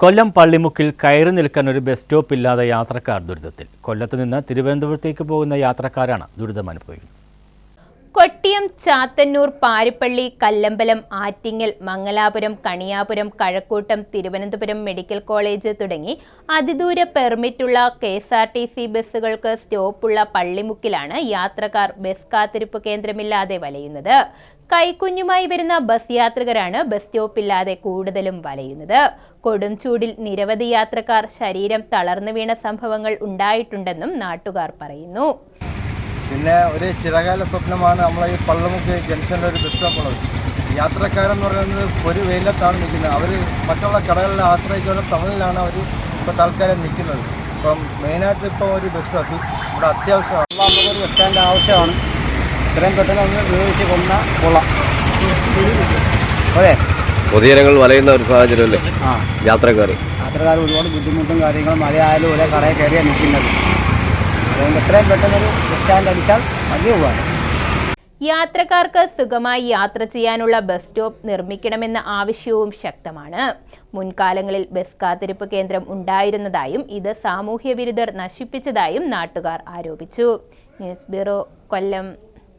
കൊല്ലം പള്ളിമുക്കിൽ കയറി നിൽക്കാൻ ഒരു ബസ് സ്റ്റോപ്പ് ഇല്ലാതെ യാത്രക്കാർ ദുരിതത്തിൽ. കൊല്ലത്ത് നിന്ന് തിരുവനന്തപുരത്തേക്ക് പോകുന്ന യാത്രക്കാരാണ് ദുരിതം അനുഭവിക്കുന്നത്. കൊട്ടിയം, ചാത്തന്നൂർ, പാരിപ്പള്ളി, കല്ലമ്പലം, ആറ്റിങ്ങൽ, മംഗലാപുരം, കണിയാപുരം, കഴക്കൂട്ടം, തിരുവനന്തപുരം മെഡിക്കൽ കോളേജ് തുടങ്ങി അതിദൂര പെർമിറ്റുള്ള KSRTC ബസ്സുകൾക്ക് സ്റ്റോപ്പുള്ള പള്ളിമുക്കിലാണ് യാത്രക്കാർ ബസ് കാത്തിരിപ്പ് കേന്ദ്രമില്ലാതെ വലയുന്നത്. കൈക്കുഞ്ഞുമായി വരുന്ന ബസ് യാത്രികരാണ് ബസ് സ്റ്റോപ്പില്ലാതെ കൂടുതലും വലയുന്നത്. കൊടും ചൂടിൽ നിരവധി യാത്രക്കാർ ശരീരം തളർന്നു വീണ സംഭവങ്ങൾ ഉണ്ടായിട്ടുണ്ടെന്നും നാട്ടുകാർ പറയുന്നു. പിന്നെ ഒരു ചിരകാല സ്വപ്നമാണ് നമ്മളെ ഈ പള്ളിമുക്ക് ജംഗ്ഷനിൽ ഒരു ബസ് സ്റ്റോപ്പ് ഉള്ളത്. യാത്രക്കാരെന്ന് പറയുന്നത് ഒരു വെയിലത്താണ് നിൽക്കുന്നത്. അവർ മറ്റുള്ള കടകളിലെ ആശ്രയിച്ചുകൊണ്ട് ടൗണിലാണ് അവർ ഇപ്പോൾ തൽക്കാലം നിൽക്കുന്നത്. ഇപ്പം മെയിനായിട്ട് ഇപ്പോൾ ഒരു ബസ് സ്റ്റോപ്പ് ഇവിടെ അത്യാവശ്യമാണ്. നമുക്കൊരു ബസ് സ്റ്റാൻഡ് ആവശ്യമാണ്. ഇത്രയും പെട്ടെന്ന് ഒന്ന് ഉപയോഗിച്ച് കൊന്നാൽ കൊള്ളാം. അതെ, പൊതുജനങ്ങൾ വലയുന്ന ഒരു സാഹചര്യമല്ലേ യാത്രക്കാർ ഒരുപാട് ബുദ്ധിമുട്ടും കാര്യങ്ങളും മഴയായാലും ഒരേ കടയിൽ കയറിയാണ് നിൽക്കുന്നത്. അതുകൊണ്ട് എത്രയും പെട്ടെന്നൊരു ബസ് സ്റ്റാൻഡ് അടിച്ചാൽ വലിയ ഉപകാരം. യാത്രക്കാർക്ക് സുഖമായി യാത്ര ചെയ്യാനുള്ള ബസ് സ്റ്റോപ്പ് നിർമ്മിക്കണമെന്ന ആവശ്യവും ശക്തമാണ്. മുൻകാലങ്ങളിൽ ബസ് കാത്തിരിപ്പ് കേന്ദ്രം ഉണ്ടായിരുന്നതായും ഇത് സാമൂഹ്യ വിരുദ്ധർ നശിപ്പിച്ചതായും നാട്ടുകാർ ആരോപിച്ചു. ന്യൂസ് ബ്യൂറോ, കൊല്ലം.